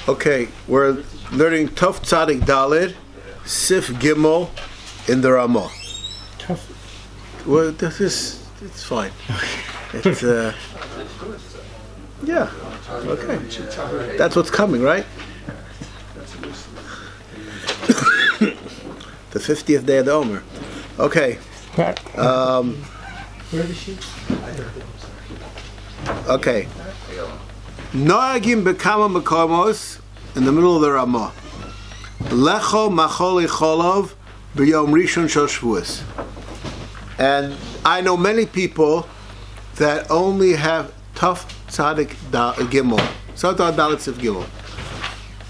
Okay, we're learning Tov Tzadik Daled, Sif Gimel in the Ramah. Tough. Well, it's fine. It's yeah. Okay. That's what's coming, right? The 50th day of the Omer. Okay. Where is she? Okay. Noagim bekama makomos in the middle of the Ramah. Lecho macholi cholov b'yom rishon shel Shavuos. And I know many people that only have tough tzadik gimel, tzaddik dalet sif gimel,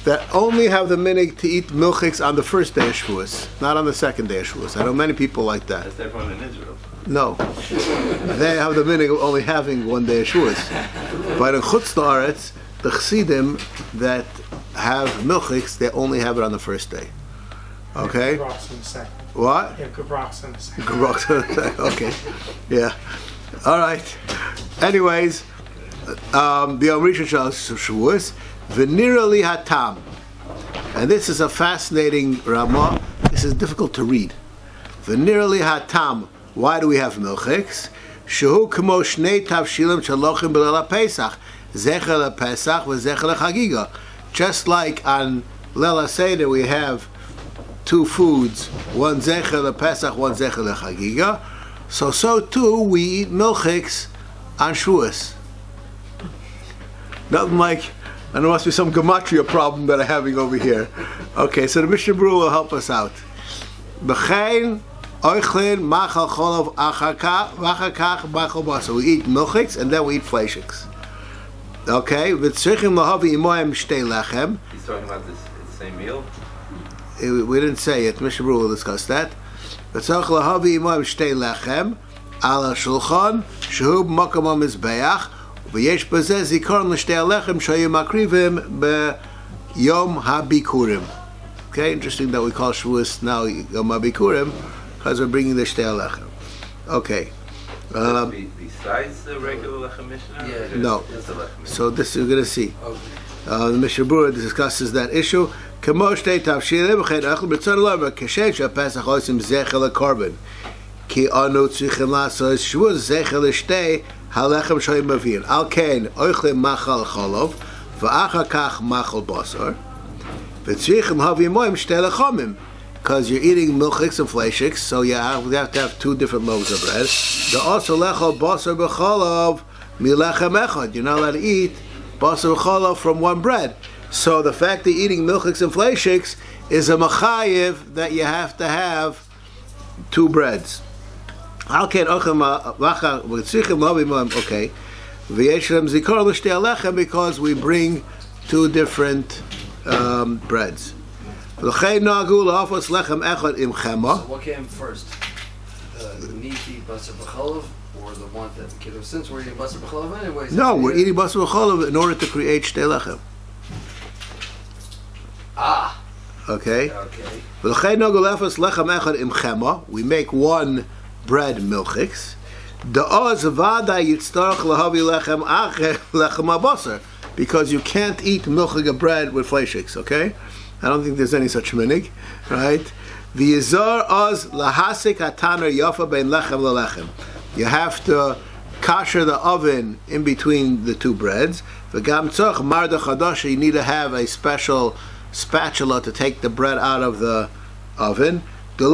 that only have the minig to eat milchiks on the first day of Shavuos, not on the second day of Shavuos. I know many people like that. That's everyone in Israel. No, they have the minig of only having one day of Shavuos. But in Chutz La'aretz, the Chassidim that have milchiks, they only have it on the first day. Okay? Gebrachs in the second. What? Yeah, Gebrachs in the second. Gebrachs in the second. Okay. Yeah. All right. Anyways, the Rishon Shel Shavuos, V'nira li hatam. And this is a fascinating Ramah. This is difficult to read. V'nira li hatam. Why do we have milchiks? Shehu k'mo shnei tavshilim shalochim b'leil Pesach, zecher lePesach v'zecher leChagiga. Just like on Leil Seder we have two foods, one zecher lePesach, one zecher leChagiga. So too we eat milchiks on Shavuos. Nothing like, and there must be some gematria problem that I'm having over here. Okay, so the Mishnah Berurah will help us out. B'chein oichlin machal cholov achakach machal basar. We eat milchiks and then we eat fleishiks. Okay, v'tzrichim lahavi imoyim shtei lechem. He's talking about this same meal? We didn't say it. Mishnah Berurah will discuss that. V'tzrich lahavi imoyim shtei lechem ala shulchan shehu b'makom hamizbeach v'yesh b'zeh zikaron l'shtei lechem shayu makrivim b'yom habikurim. Okay, interesting that we call Shavuos now Yom habikurim because we're bringing the shtei lechem. Okay. Besides the regular lechem mishnah? Yeah. No. So this you're going to see. The Mishnah Berurah discusses that issue. Kemo shtei tavshilim v'chein echel b'tzad l'omer kashen shapesach osim zecher lekorban ki anu tzrichim lasos Shavuos zecher l'shtei halechem shoyim mavir al kein oichlem machal cholov v'achar kach machal basar v'tzrichim havi moim shtei lechomim. Because you're eating milchiks and fleishiks, so we have to have two different loaves of bread. The also lechol basar b'cholov milechem echad. You're not allowed to eat basar b'cholov from one bread. So the fact that eating milchiks and fleishiks is a machayev that you have to have two breads. Okay, because we bring two different breads. So what came first? The meaty basar b'cholov or the one that, since we're eating basar b'cholov anyways? No, we're eating basar b'cholov in order to create shtei lechem. Ah. Okay. We make one bread milchiks. Because you can't eat milchik bread with fleishiks, okay? I don't think there's any such minig, right? You have to kasher the oven in between the two breads. You need to have a special spatula to take the bread out of the oven. The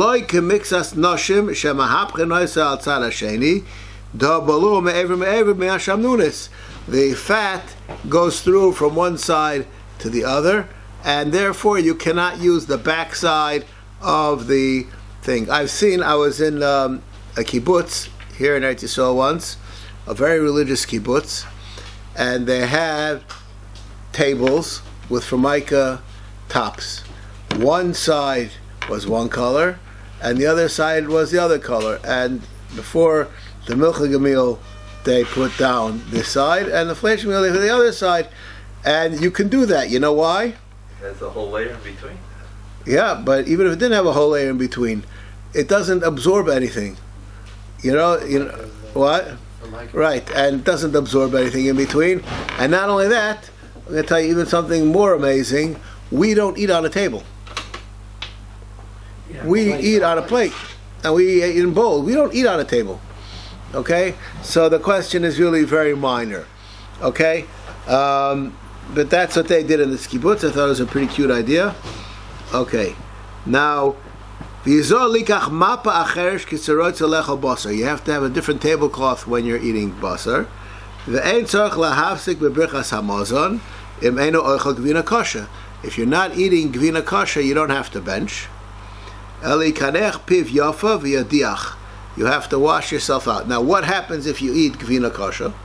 fat goes through from one side to the other, and therefore you cannot use the back side of the thing. I was in a kibbutz here in Eretz Yisrael once, a very religious kibbutz, and they had tables with formica tops. One side was one color, and the other side was the other color. And before the milchig meal, they put down this side, and the flesh meal they put the other side. And you can do that. You know why? There's a whole layer in between. Yeah, but even if it didn't have a whole layer in between, it doesn't absorb anything. You know what? Right, and it doesn't absorb anything in between. And not only that, I'm going to tell you even something more amazing. We don't eat on a table. We eat on a plate, and we eat in bowls. We don't eat on a table. Okay? So the question is really very minor. Okay? But that's what they did in the kibbutz. I thought it was a pretty cute idea. Okay. Now, you have to have a different tablecloth when you're eating basar. If you're not eating gvina kosher, you don't have to bench. You have to wash yourself out. Now, what happens if you eat gvina kosher?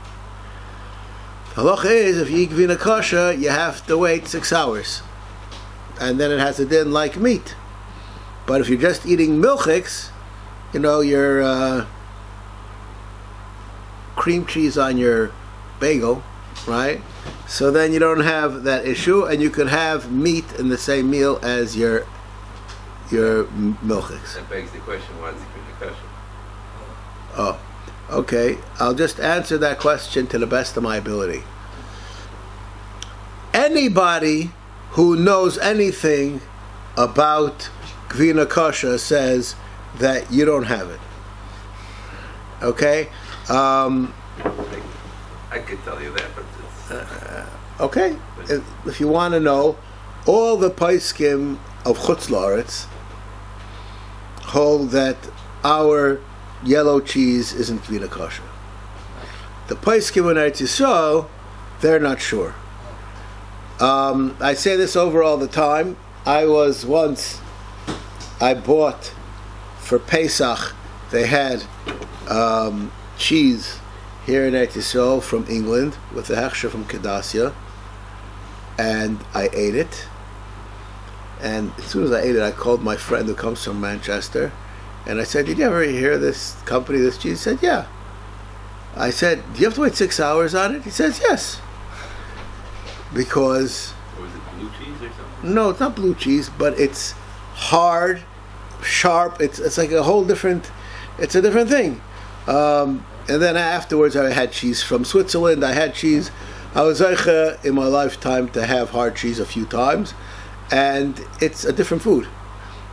Halacha is, if you eat gvina kosher, you have to wait 6 hours. And then it has a din like meat. But if you're just eating milchiks, your cream cheese on your bagel, right? So then you don't have that issue, and you could have meat in the same meal as your milchiks. That begs the question, why is it gvina kosher? Oh, okay. I'll just answer that question to the best of my ability. Anybody who knows anything about gvina kosher says that you don't have it. Okay? I could tell you that, but it's... Okay. If you want to know, all the poskim of Chutz La'aretz hold that our yellow cheese isn't gvina kosher. The poskim in Eretz Yisrael, they're not sure. I say this over all the time. I bought for Pesach, they had cheese here in Eretz Yisrael from England with the hechsher from Kedassia, and I ate it. And as soon as I ate it, I called my friend who comes from Manchester, and I said, "Did you ever hear this company, this cheese?" He said, "Yeah." I said, "Do you have to wait 6 hours on it?" He says, "Yes." Because... Was it blue cheese or something? No, it's not blue cheese, but it's hard, sharp. It's like a whole different... It's a different thing. And then afterwards, I had cheese from Switzerland. I had cheese. I was zeicha in my lifetime to have hard cheese a few times, and it's a different food.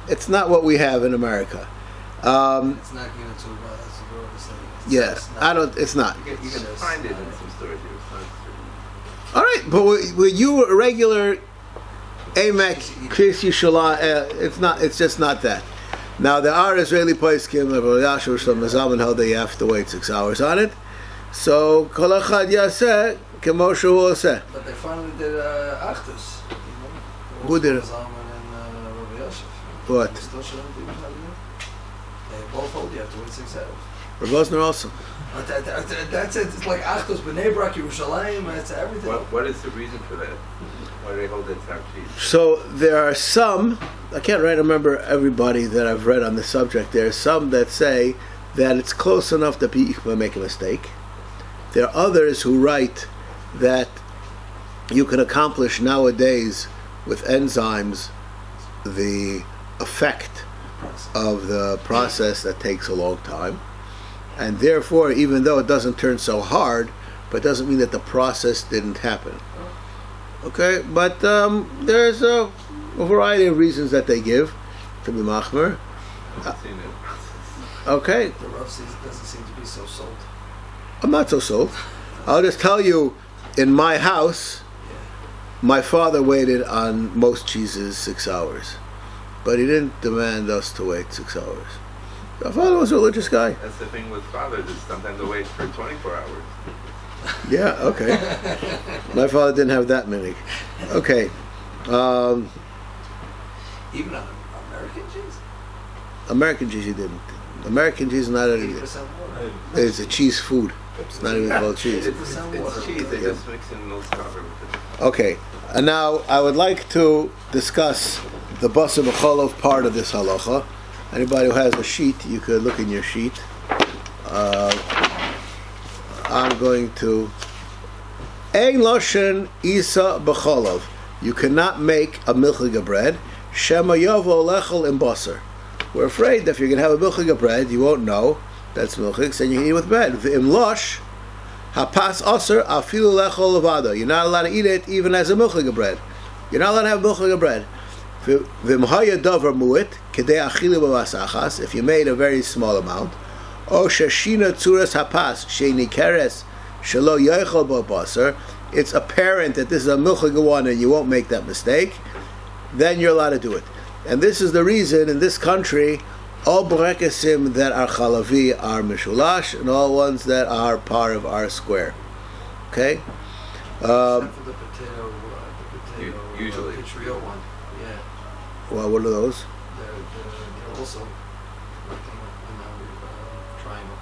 It's not what we have in America. It's not giving to that's the word to say. Yeah, it's not. You can find it in some stores here. All right, but were you a regular Amek Kris Yishala? It's not. It's just not that. Now there are Israeli poskim, Yashur Shalom Mazaman, how they have to wait 6 hours on it. So kol echad yaseh kemo shehu oseh. But they finally did Achdus. Who did it? What? They both hold you have to wait 6 hours. Rav Osner also. But that's it. It's like Achdus, Bnei Brak, Yerushalayim. It's everything. What is the reason for that? Why do they hold that type of cheese? So there are some, I can't remember everybody that I've read on the subject. There are some that say that it's close enough that you can make a mistake. There are others who write that you can accomplish nowadays with enzymes the effect of the process that takes a long time. And therefore, even though it doesn't turn so hard, but it doesn't mean that the process didn't happen. Okay, but there's a variety of reasons that they give to be machmer. Okay. The rough season doesn't seem to be so sold. I'm not so sold. I'll just tell you, in my house, my father waited on most cheeses 6 hours, but he didn't demand us to wait 6 hours. My father was a religious guy. That's the thing with fathers, is sometimes they wait for 24 hours. Yeah, okay. My father didn't have that many. Okay. Even on American cheese? American cheese he didn't. American cheese is not a... 80% water. It's a cheese food. It's not even called cheese. It's cheese, they just mix in a little starter with it. Okay. And now I would like to discuss the basar b'cholov part of this halacha. Anybody who has a sheet, you could look in your sheet. I'm going to... Ein loshen isa b'cholov. You cannot make a milchiga bread. Shema yovo lechel in basar. We're afraid that if you're going to have a milchiga bread, you won't know that's milchig, and you can eat it with bread. V'im losh Hapas aser afilu lechol levado. You're not allowed to eat it even as a milchig bread. You're not allowed to have milchig bread. V'mhaya davar mu'it kedei achilu b'vasachas. If you made a very small amount, o sheshina tzuras hapas sheini keres shelo yochel b'baser. It's apparent that this is a milchig one and you won't make that mistake. Then you're allowed to do it. And this is the reason in this country all brekesim that are chalavi are mishulash, and all ones that are part of our square. Okay? Except for the potato Usually. Israel one. Yeah. Well, what are those? They're also working on the triangle.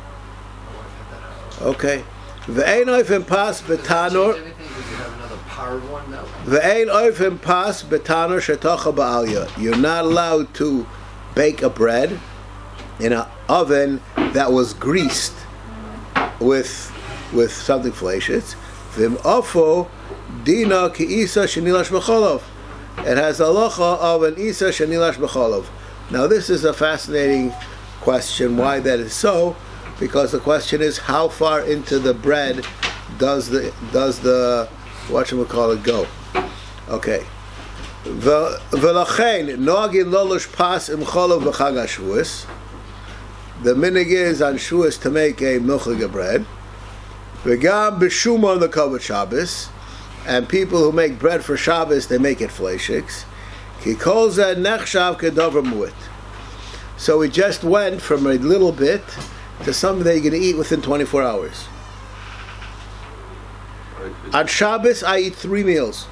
My wife had that out. Okay. Ve'ein oifim pas Does that betanor. change anything? Does it have another powered one? No. Ve'ein oifim pas betanor shetocha ba'alya. You're not allowed to bake a bread in an oven that was greased with something fleishes. Vim ofo dina ki isa shenilash b'cholov. It has a halacha of an isa shenilash b'cholov. Now this is a fascinating question. Why that is so? Because the question is how far into the bread does the whatchamacallit go? Okay. V'lachein noagin lolosh pas im cholov v'chag ha-Shavuos. The minig is on Shavuos to make a milchig bread. V'gam b'shuma on the kavod Shabbos, and people who make bread for Shabbos they make it fleishiks. Ki kol zeh nechshav kedavar mu'it. So we just went from a little bit to something that you're going to eat within 24 hours. On Shabbos I eat 3 meals.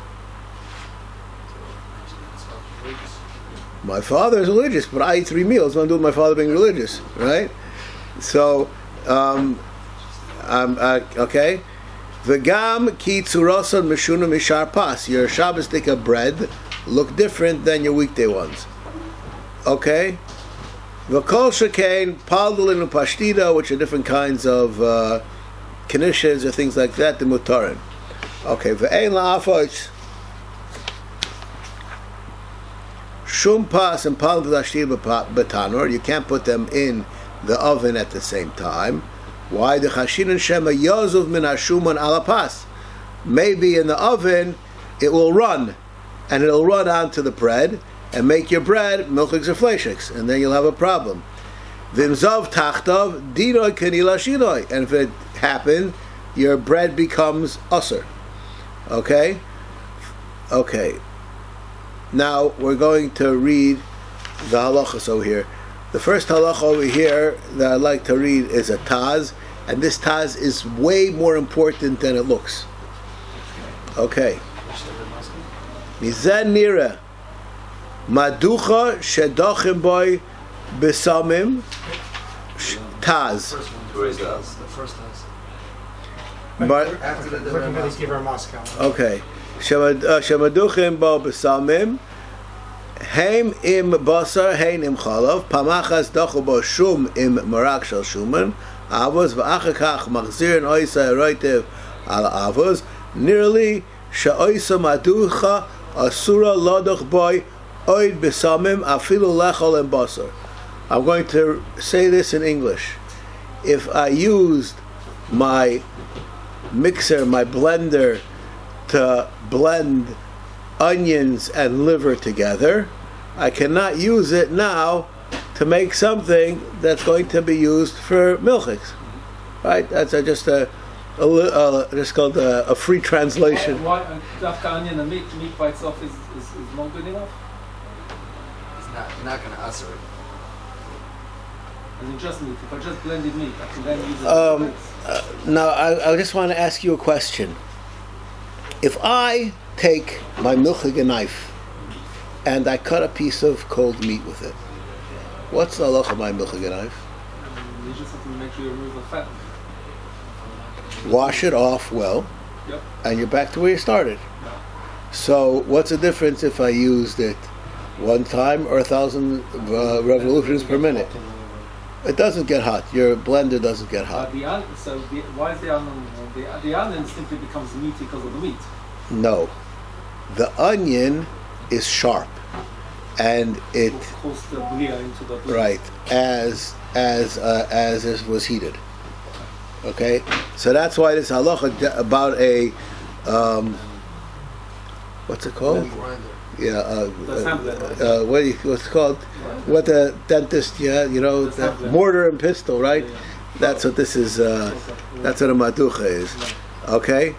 My father is religious, but I eat 3 meals. What I'm doing with my father being religious, right? So, okay. V'gam ki tzurason meshuna mishar pas. Your Shabbos tikka bread look different than your weekday ones. Okay. V'kol shekain paldulin upashtida, which are different kinds of knishes or things like that. The mutarin. Okay. V'ein la'afoch. Shum pas and palm v'dashtir betanor. You can't put them in the oven at the same time. Why? The chashin and shema yozuv min hashuman ala pas. Maybe in the oven it will run, and it'll run onto the bread and make your bread milchiks or fleishiks, and then you'll have a problem. Vimzav tachtav dinoi kenila shinoi, and if it happened, your bread becomes usser. Okay. Now we're going to read the halachas over here. The first halacha over here that I'd like to read is a taz, and this taz is way more important than it looks. Okay. Mizan nira maducha shedochim boy besamim taz. The first taz. But After the Everybody's give her Moscow. okay. Shemaduchim bo besamim heim im basar hein im chalav pamachas dachu bo shum im marak shel shuman avos v'achar kach machzirin oisa eroitev al avos nearly she'oisa maducha asura lodoch boy oid besamim afilu lechol im basar. I'm going to say this in English. If I used my mixer, my blender, to blend onions and liver together, I cannot use it now to make something that's going to be used for milchiks. Right? That's just just called a free translation. Why dafka onion and meat by itself is not good enough? It's not going to usher it. As in just meat. If I just blended meat, I can then use it. Now, I just want to ask you a question. If I take my milchig knife and I cut a piece of cold meat with it, what's the halacha of my milchig knife? You just have to make sure you remove the fat. Wash it off well, Yep. and you're back to where you started. So, what's the difference if I used it one time or 1,000 revolutions per minute? It doesn't get hot. Your blender doesn't get hot. Why is the onion? The onion simply becomes meaty because of the meat. No, the onion is sharp, and it Pulls the bria into the blender. right as it was heated. Okay, so that's why this halacha about a what's it called? Grinder. Yeah, The what's it called? What the dentist, the mortar and pestle, right? That's what this is. That's what a maducha is. Okay.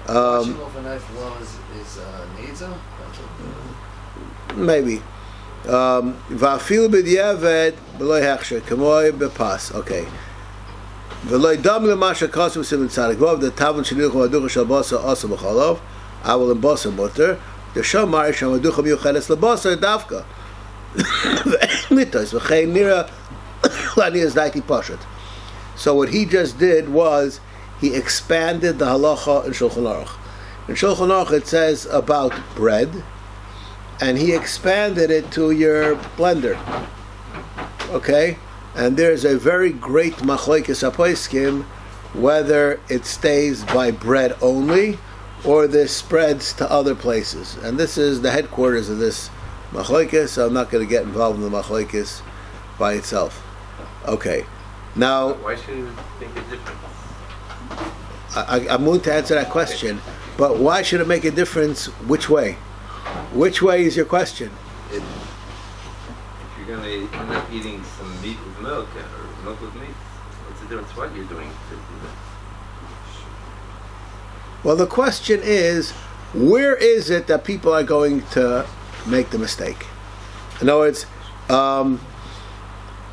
Washing off a knife well is neitzah? Maybe. Va'afilu b'diavad b'lo hechsher k'moi b'pas. Okay. V'lo dam l'masha kasu b'simin tzadik v'ov the tavon sheniluch maducha shal basa asa b'chalov awol in basa mutter the shamar shal maducha miyuchedes l'basa davka mitos v'chein nira lani is daiti pashat. So what he just did was he expanded the halacha in Shulchan Aruch. In Shulchan Aruch it says about bread, and he expanded it to your blender. Okay? And there's a very great machlokes haposkim whether it stays by bread only or this spreads to other places. And this is the headquarters of this machlokes, so I'm not going to get involved in the machlokes by itself. Okay. Now, why should you make a difference? I'm going to answer that question, but why should it make a difference? Which way? Which way is your question? If you're going to end up eating some meat with milk or milk with meat, what's the difference what you're doing to do that? Well, the question is, where is it that people are going to make the mistake? In other words,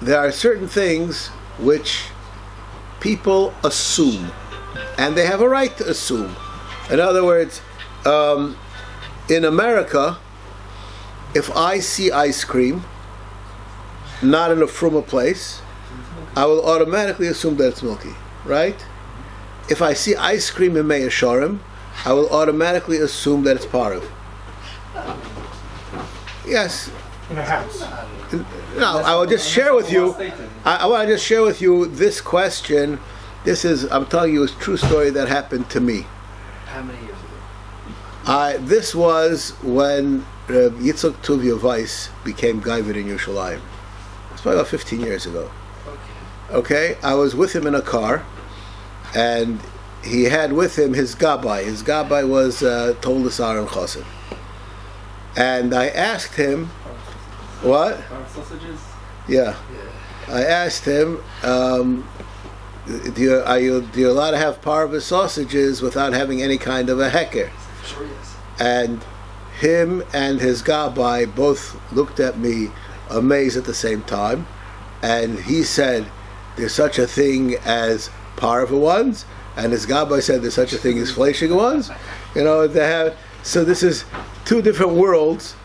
there are certain things which people assume, and they have a right to assume. In other words, in America, if I see ice cream, not in a fruma place, I will automatically assume that it's milky, right? If I see ice cream in Mei Hasharim, I will automatically assume that it's parv. Yes. In a house. No, I will just share with you. I want to just share with you this question. This is, I'm telling you, a true story that happened to me. How many years ago? This was when Yitzchak Tuvia Weiss became Gaivid in Yerushalayim. It's probably about 15 years ago. Okay, I was with him in a car, and he had with him his gabbai. His gabbai was Toldus Aaron Chosson. And I asked him, what? Sausages? Yeah. I asked him, do you allowed to have parva sausages without having any kind of a heker? Sure, yes. And him and his gabbai both looked at me amazed at the same time, and he said, there's such a thing as parva ones, and his gabbai said there's such a thing as fleshing ones. They have. So this is two different worlds.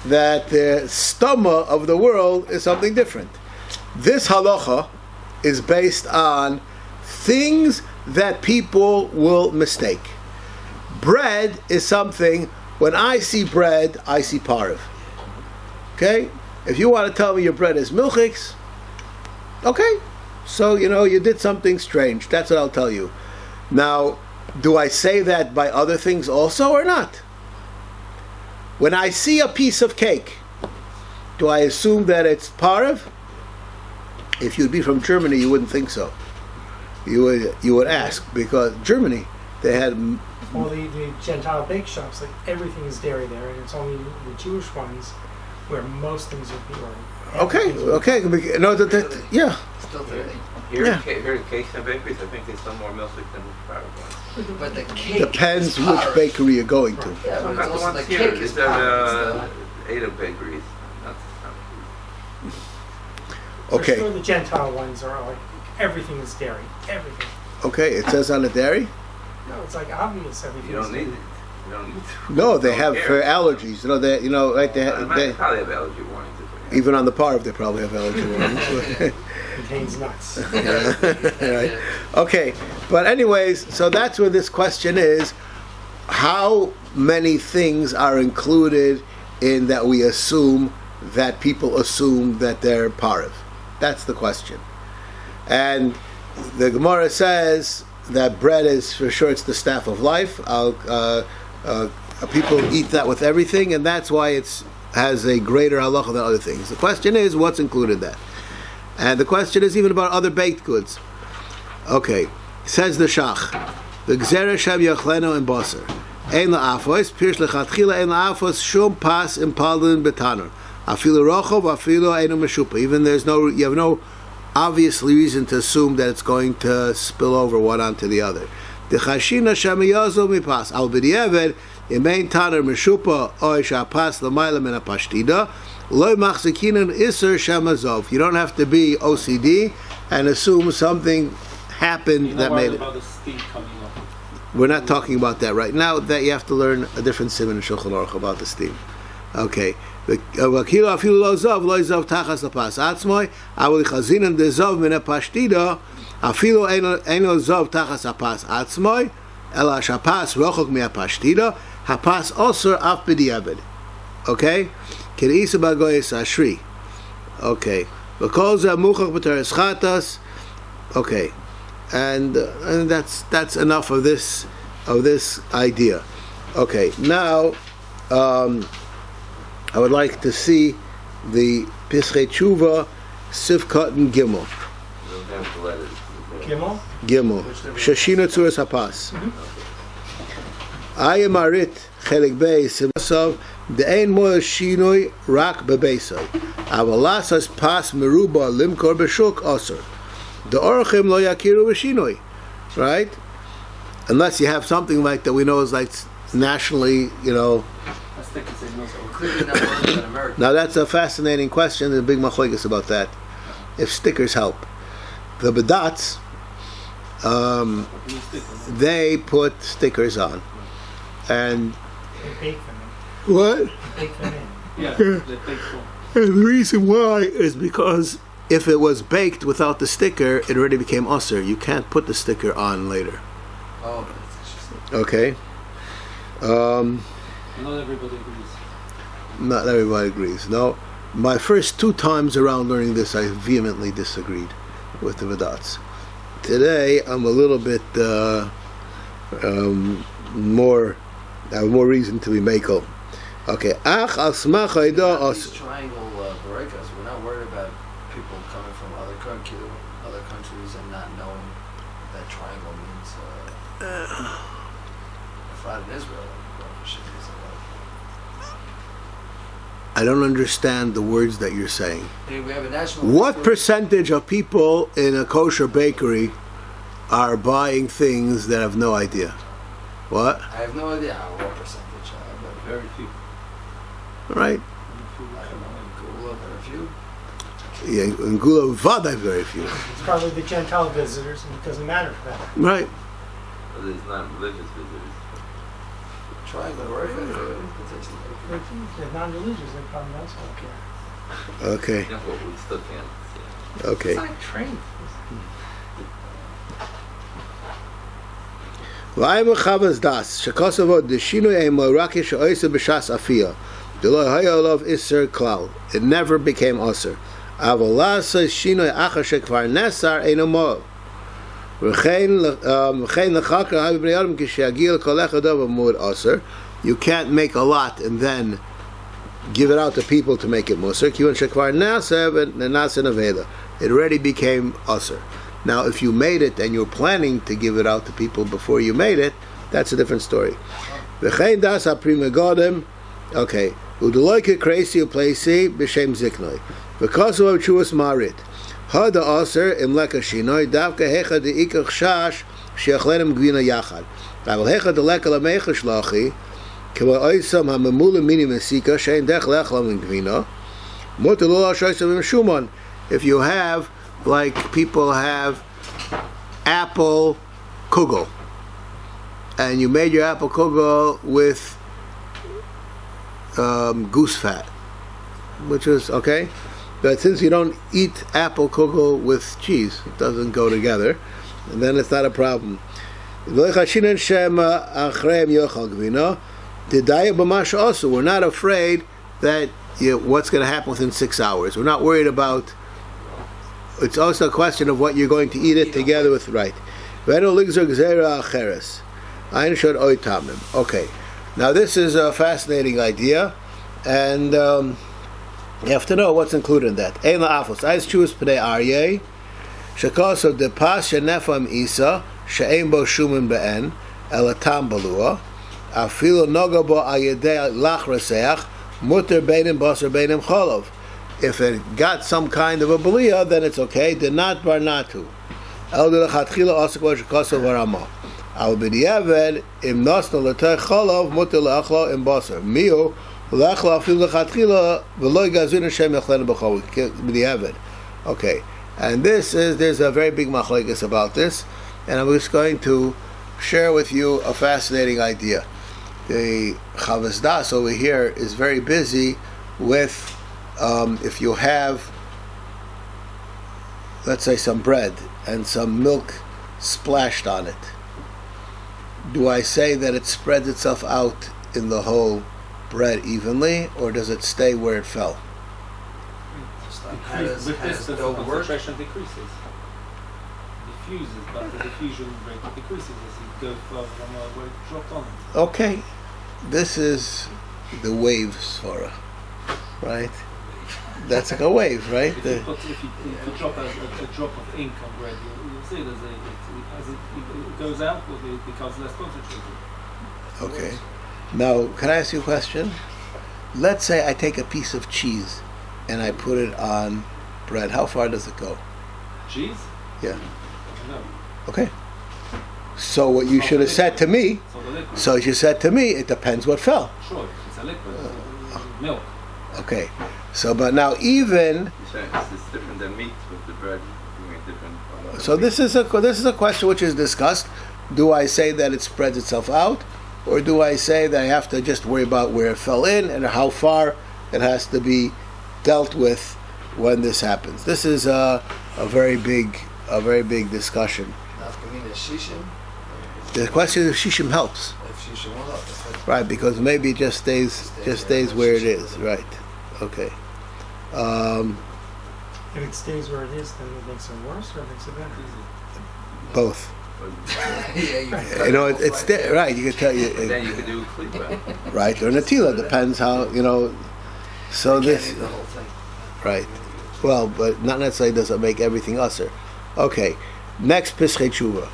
That the stoma of the world is something different. This halacha is based on things that people will mistake. Bread is something, when I see bread, I see parv. Okay? If you want to tell me your bread is milchiks, okay. So, you did something strange. That's what I'll tell you. Now, do I say that by other things also or not? When I see a piece of cake, do I assume that it's parv? If you'd be from Germany, you wouldn't think so. You would ask, because Germany, they had... All the Gentile bake shops, like everything is dairy there, and it's only the Jewish ones where most things are pure. Okay. No, yeah. Still today. Here at cakes and bakeries, I think they sell more milk than parv ones. But the cake depends which bakery you're going to. Yeah, but Not it's the also ones the here. cake is There's parv. Ada bakeries. Okay. For sure, the Gentile ones are like everything is dairy. Everything. Okay, it says on the dairy? No, it's like obvious everything. You don't need it. You don't need to. No, they have for allergies. Like They probably have allergy warnings. even on the parv, they probably have allergy warnings. Contains nuts. Right. Okay, but anyways, so that's where this question is: how many things are included in that we assume that people assume that they're parv? That's the question. And the Gemara says that bread is, for sure, it's the staff of life. People eat that with everything, and that's why it has a greater halacha than other things. The question is, what's included in that? And the question is even about other baked goods. Okay, Says the Shach, V'gzera shem yachleno in Basar. Ein la'afos, Pirsh lechatchila ein la'afos, Shum pas impaldin betanur. Afilu rochov, afilu einu meshupa. Even you have no obvious reason to assume that it's going to spill over one onto the other. Dechashina shem yazo mipas. Al b'di'eved, Yemein tanur meshupa, oy shapas l'mayla min ha'pashtida, loy machzikinan iser shem azov. You don't have to be OCD and assume something happened that made it. About the steam coming up. We're not talking about that right now. That you have to learn a different siman in Shulchan Aruch about the steam. Okay. V'kilo afilu lo zov tachas lapas atzmoi. Avol chazinan de zov min ha'pashtida. Afilu eino zov tachas lapas atzmoi. Ela shapas rochok mi ha'pashtida. Hapas osur af b'di'eved. Okay. K'reisa b'goyes ashri. Okay. V'kol zeh muchach b'teres chatas. Okay. And that's enough of this idea. Okay, now I would like to see the Pischei Tshuva Sivkot and Gimel. Gimel. Shashina Tzuras Hapas. I am Arit Chelik Bey Simasav De'ein Moel Shinoi Rak Bebeisai. Avalasas Pas Meruba Limkor B'Shuk Osir. The orchim lo yakiru v'shinoi, right? Unless you have something like that we know is like nationally, Now that's a fascinating question. There's a big machlokes about that. If stickers help, the bedats, they put stickers on, and They bake them in. what? They bake them in. Yeah, they take four. And the reason why is because if it was baked without the sticker, it already became usher. You can't put the sticker on later. Oh, that's interesting. Okay. Not everybody agrees. Not everybody agrees. No. My first 2 times around learning this, I vehemently disagreed with the Vedats. Today, I'm a little bit more. I have more reason to be makel. Okay. Ach al smach haidah These triangle barekas, we're not worried about people coming from other countries and not knowing that triangle means Efrat in Israel. I don't understand the words that you're saying. Hey, we have a national. What percentage of people in a kosher bakery are buying things that have no idea? What? I have no idea what percentage, but Very few. Right? I don't know. In Gula, very few. Yeah, in Gula Vaday, very few. It's probably the Gentile visitors, and it doesn't matter for that. Right. But there's not religious visitors. Triangle bareka, potentially. They're non-religious, they probably also don't care. Okay. Yeah, but we still can't. Yeah. Okay. It's like trade. V'ayim chavas das shekosavo deshinu emo raki she'oisa b'shas afiyah d'lo haya olav iser klal. It never became oser. Avolasa shinoi achar shekvar nesar eino mo. V'chein lechakra havi b'nei adam kishe'agil kol echad of amud oser. You can't make a lot and then give it out to people to make it moser. Kivan shekvar nasev and nasa nevela. It already became oser. Now, if you made it and you're planning to give it out to people before you made it, that's a different story. V'chein das ha-prima godem. Okay. Udeloike kreisi uplesi b'shem ziknoi. V'kosu av-chuas marit. Hada aser im leka shinoi davka hecha de'ikach shash she'achlenem gwina yachad. Aval hecha de'leka lamecha shlachi k'wa oisam ha-memula mini mesika she'en dech lechlam in gwina motelula shoysam im shumon. If you have, like people have apple kugel, and you made your apple kugel with goose fat, which is okay, but since you don't eat apple kugel with cheese, it doesn't go together, and then it's not a problem. We're not afraid that what's going to happen within 6 hours. We're not worried about. It's also a question of what you're going to eat it together with, right? Okay. Now this is a fascinating idea, and you have to know what's included in that. Ein la'afos. Ais chus p'nei aryeh. Shekos of the pas shenefam isa. she'ein bo shumin be'en, elatam balua, afilu noga bo al yedei lach raseach, mutter beinim basar beinim cholov. If it got some kind of a baliyah, then it's okay. Did not barnatu. El de lechatchila asik wa shekosov varama. Al b'diavad im nosna l'tei cholov mutter leachlo im basar. Miu leachlo afilu lechatchila v'lo yigazun Hashem yachlenu b'chol b'diavad. Okay, and there's a very big machlokes about this, and I'm just going to share with you a fascinating idea. The Chavas Das over here is very busy with if you have, let's say, some bread and some milk splashed on it, do I say that it spreads itself out in the whole bread evenly, or does it stay where it fell? With this, the concentration decreases. Diffuses, but the diffusion rate decreases as you go from where it dropped on. Okay, this is the wave svara, right? That's like a wave, right? If you drop a drop of ink on bread, you'll see as it goes out, it becomes less concentrated. Okay. Now, can I ask you a question? Let's say I take a piece of cheese and I put it on bread. How far does it go? Cheese? Yeah. No. Okay. So what you should have said to me, so you said to me, it depends what fell. Sure, it's a liquid. Milk. Okay. So, but now even, It's different than meat with the bread doing a different. so this is a question which is discussed. Do I say that it spreads itself out, or do I say that I have to just worry about where it fell in and how far it has to be dealt with when this happens? This is a very big discussion. The question is if shishim helps, right? Because maybe it just stays where it is, right? Okay. If it stays where it is, then it makes it worse or it makes it better? Both. Yeah, You know, it's right. You can tell you. Then you can do klipa. Right, or natila, depends how, you know. So this, the whole thing. right. Well, but not necessarily does it make everything usher. Okay, next Pischei Tshuva.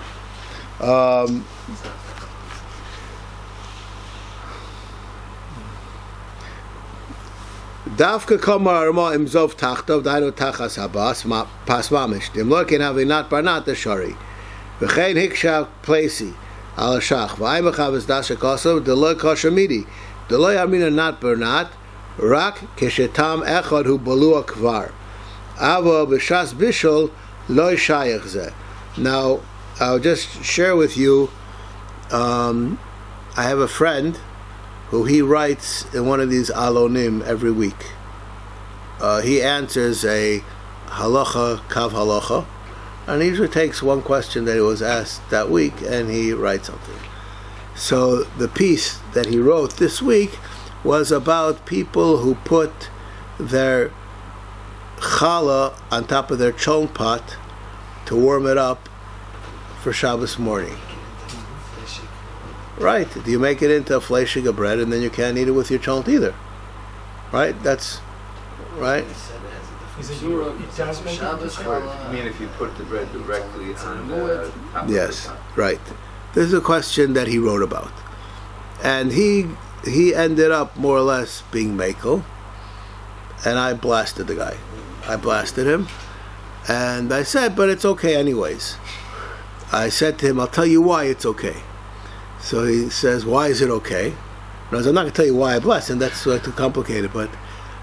Davka kamar ma imzov tachtov dainu tachas habas pas mamish. Dim lokin havinat barnat the shari. V'chein hiksha plesi al shach. V'ayim chavas dasha kosov deloy koshamidi. Deloy amina not barnat. Rak keshetam echad hu balua kvar. Avo b'shas bishol loy shayach zeh. Now, I'll just share with you. I have a friend who he writes in one of these alonim every week. He answers a halacha, kav halacha, and he usually takes one question that he was asked that week and he writes something. So the piece that he wrote this week was about people who put their challah on top of their chon pot to warm it up for Shabbos morning. Right. Do you make it into a fleshig of bread and then you can't eat it with your chont either? Right? That's right. Is it it does make a difference? I mean, if you put the bread directly on the top Yes. of the pot. Right. This is a question that he wrote about. And he ended up more or less being makel. And I blasted the guy. I blasted him. And I said, but it's okay anyways. I said to him, I'll tell you why it's okay. So he says, why is it okay? And I was, I'm not going to tell you why I blessed him, that's too complicated. But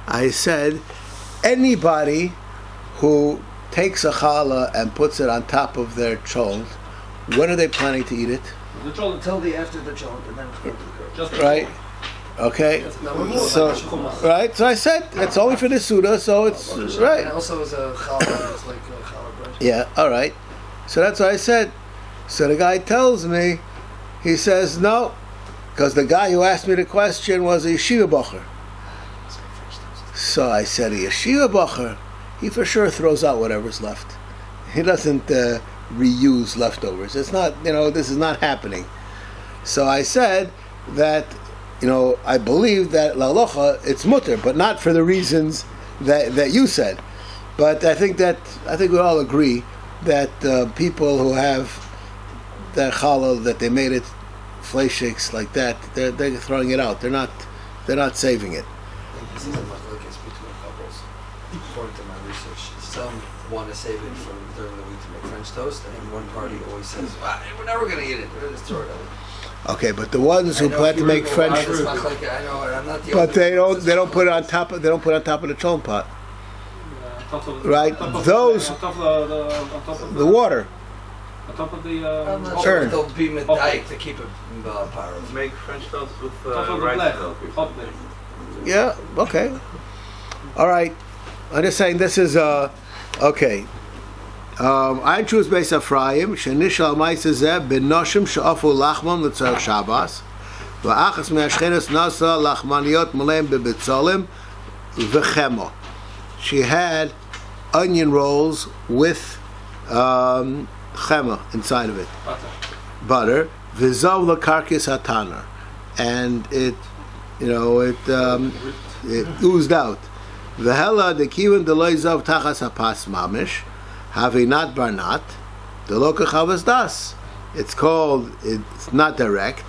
I said, anybody who takes a challah and puts it on top of their cholent, when are they planning to eat it? Until the after the chont and then Just Right? Okay? So, right? So I said, it's only for the Suda, so it's right. And also as a challah, it's like a challah bread. Yeah, all right. So that's what I said. So the guy tells me, he says, no, because the guy who asked me the question was a yeshiva bacher. So I said, a yeshiva bacher, he for sure throws out whatever's left. He doesn't reuse leftovers. It's not, this is not happening. So I said that, I believe that la'alocha, it's mutter, but not for the reasons that you said. But I think we all agree that people who have that challah that they made it fleishiks like that, they're throwing it out. They're not saving it. I think this is a machlokes between couples. According to my research, some want to save it for during the week to make French toast, and one party always says, "We're never going to eat it. We're going to throw it out." Okay, but the ones who plan to make French, I know, I'm not the but they only don't put it on top of the cholent pot, right? On top of Those on top of the water. On top of the I'm not Sure. sure if they'll be medayik to keep it pyro. Make French toast with top of the rice black, milk or hot something. milk. Yeah. Okay. All right. I'm just saying this is okay. I choose Beis Ephraim. Shenishal Ma'aseh b'noshim she'afu lachmon l'tzarech Shabbos. V'achas me'ashchenes nasa lachmaniyot maleim b'betzolim v'chemo. She had onion rolls with chema inside of it, butter. V'zav l'karkis hataner, and it oozed out. V'hela dekivan deloy zav tachas hapas mamish. Havinat barnat, the loka chavas das. It's not direct,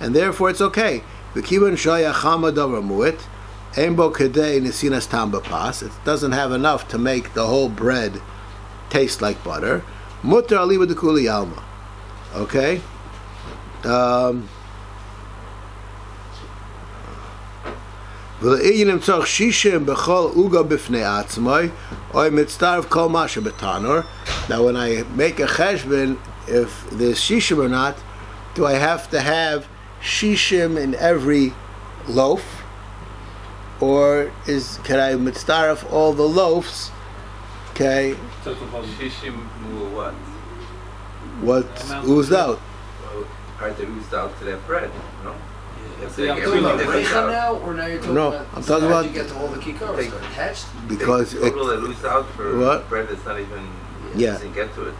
and therefore it's okay. V'kivan shoya chama davar muit, embo kedei nesinas tam b'pas. It doesn't have enough to make the whole bread taste like butter. Mutter aliva dekuli alma. Okay. Now when I make a cheshbon, if there's shishim or not, do I have to have shishim in every loaf, or can I mitzdaref all the loaves? Okay, Shishim what? what oozed out? Well, are they oozed out to that bread? No. If Yeah, they I'm get talking everything about that oozed Recha out. now, or now you're talking No, about? I'm talking how'd about- you get to all the kikaros? Take- They're attached. Because Total that oozed out for What? bread that's not even Yeah. doesn't get to it.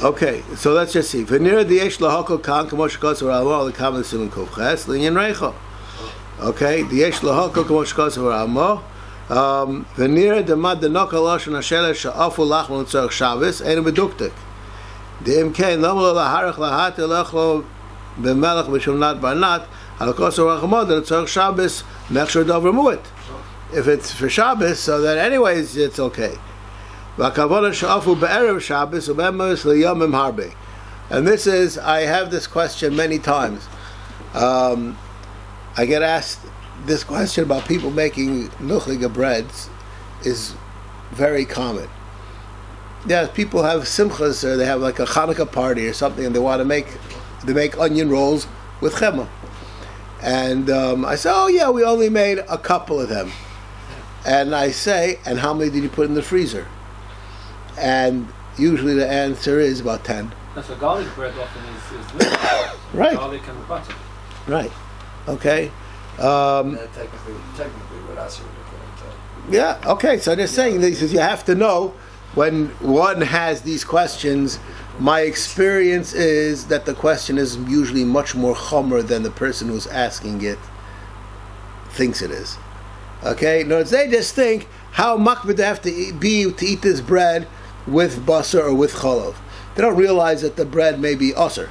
okay, so let's just see. V'nira diyesh lahakol kan kamo shekos v'ramo l'kam l'simen kovches l'inyan reicha. Okay, diyesh lahakol kamo shekos v'ramo. V'nira demad denok halosh nashela she'afu lachman l'tzorech Shabbos ein beduktik. De'im kein lama lo laharach lahat elachlo b'melech b'shumnat barnat halakos v'rachmo l'tzorech Shabbos mechshor dover muit. If it's for Shabbos, so then anyways it's okay. And this is, I have this question many times. I get asked this question about people making nuchliga breads is very common. Yeah, people have simchas, or they have like a Hanukkah party or something, and they want to make onion rolls with chema. And I say, oh yeah, we only made a couple of them. And I say, and how many did you put in the freezer? And usually the answer is about 10. That's what garlic bread often is with. Right. Garlic and butter. Right. Okay. Technically, what else would put into? Yeah. Okay. So they're saying this is, you have to know when one has these questions. My experience is that the question is usually much more chomer than the person who's asking it thinks it is. Okay. No, they just think how makbid they have to eat this bread with basar or with cholov. They don't realize that the bread may be usr,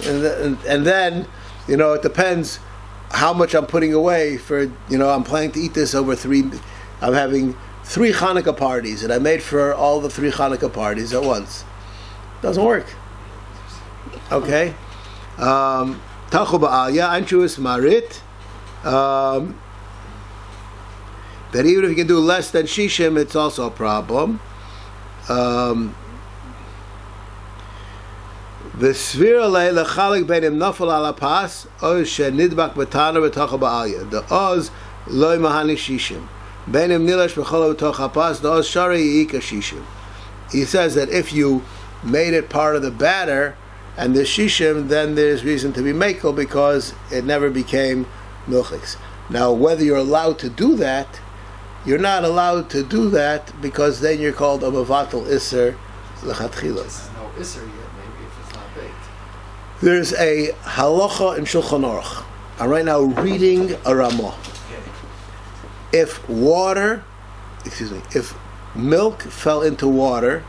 and then it depends how much I'm putting away for. I'm planning to eat this over 3. I'm having 3 Hanukkah parties, and I made for all the 3 Hanukkah parties at once. Doesn't work. Okay. Tachu ba'alya anchuis marit. That even if you can do less than shishim, it's also a problem. The svira lechalik beinim nafal ala pas oz shenidbak betana b'tocha ba'alya. The oz loy mahani shishim. Beinim nilash b'chola b'tocha pas. The oz shari yiika shishim. He says that if you made it part of the batter and the shishim, then there's reason to be mekel because it never became milchiks. Now, whether you're allowed to do that, you're not allowed to do that because then you're called a mavatal iser lechatchilas. There's no iser yet, maybe if it's not baked. There's a halacha in Shulchan Aruch. I'm right now reading a Ramah. If milk fell into water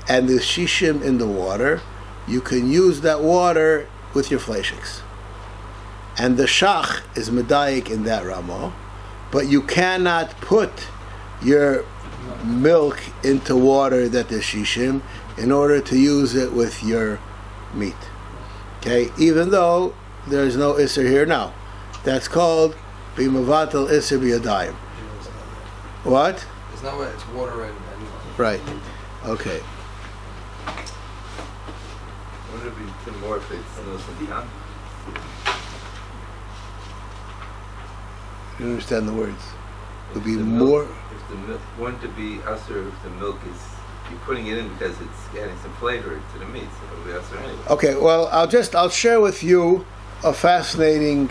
and the shishim in the water, you can use that water with your fleishiks. And the shach is medayik in that ramo, but you cannot put your milk into water that is shishim in order to use it with your meat. Okay, even though there's no isser here now. That's called b'mavatal isser b'yadayim. What? There's no way, it's water and Right. Okay. Wouldn't it be more if it's Nusan? You understand the words? It would be If the more. milk- If the milk, wouldn't it be usher if the milk is, you're putting it in because it's adding some flavor to the meat, so it'll be usher anyway. Okay. Well, I'll share with you a fascinating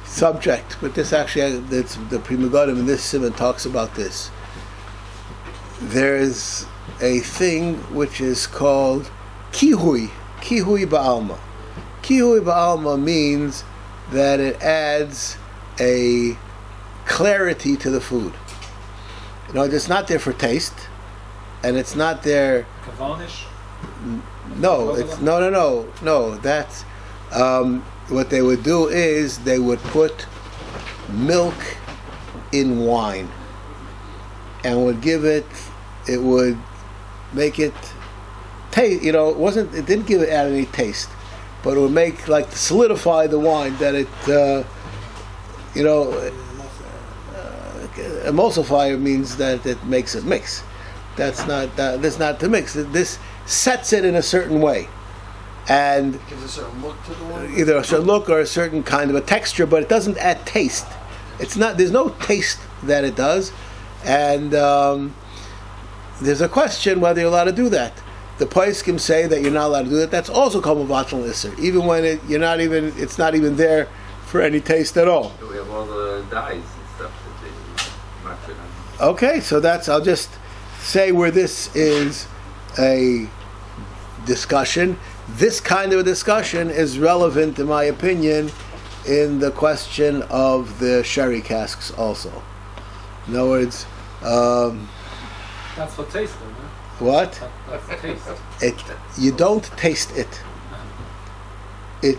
subject, but this actually, it's the Pri Megadim in this simon talks about this. There's a thing which is called kihui ba'alma. Kihui ba'alma means that it adds a clarity to the food. You know, it's not there for taste, and it's not there. Kavanish. No, it's no. That's what they would do is they would put milk in wine and would give it. It would make it taste. You know, it didn't give it add any taste, but it would make like solidify the wine that it. Emulsify means that it makes it mix. That's not to mix. This sets it in a certain way, and gives a certain look to the water. either a certain look or a certain kind of a texture, but it doesn't add taste. It's not. There's no taste that it does, and there's a question whether you're allowed to do that. The poskim say that you're not allowed to do that. That's also called mavatal isser, even when it's not even there for any taste at all. So we have all the dyes and stuff that they mark it on. Okay, so I'll just say where this is a discussion. This kind of a discussion is relevant, in my opinion, in the question of the sherry casks also. In other words, That's for tasting, huh? what? That's for taste. You don't taste it. It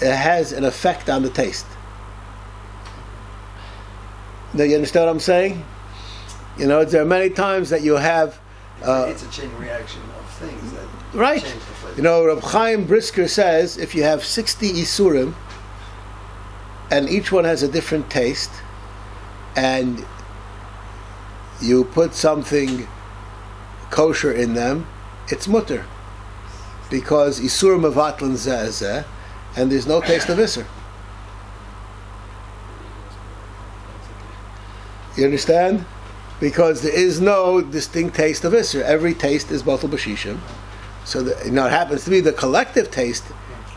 has an effect on the taste. Now you understand what I'm saying? You know, there are many times that you have It's a chain reaction of things that right. change the flavor. You know, Reb Chaim Brisker says if you have 60 isurim and each one has a different taste, and you put something kosher in them, it's mutter, because isur mevatlan zeh, and there's no taste of isur. You understand? Because there is no distinct taste of isur. Every taste is batal b'shishim. So it happens to be the collective taste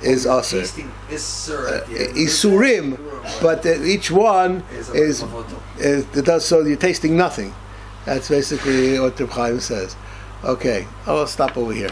is asur. Tasting this syrup, Isurim, but each one is it does so. You're tasting nothing. That's basically what Reb Chaim says. Okay, I'll stop over here.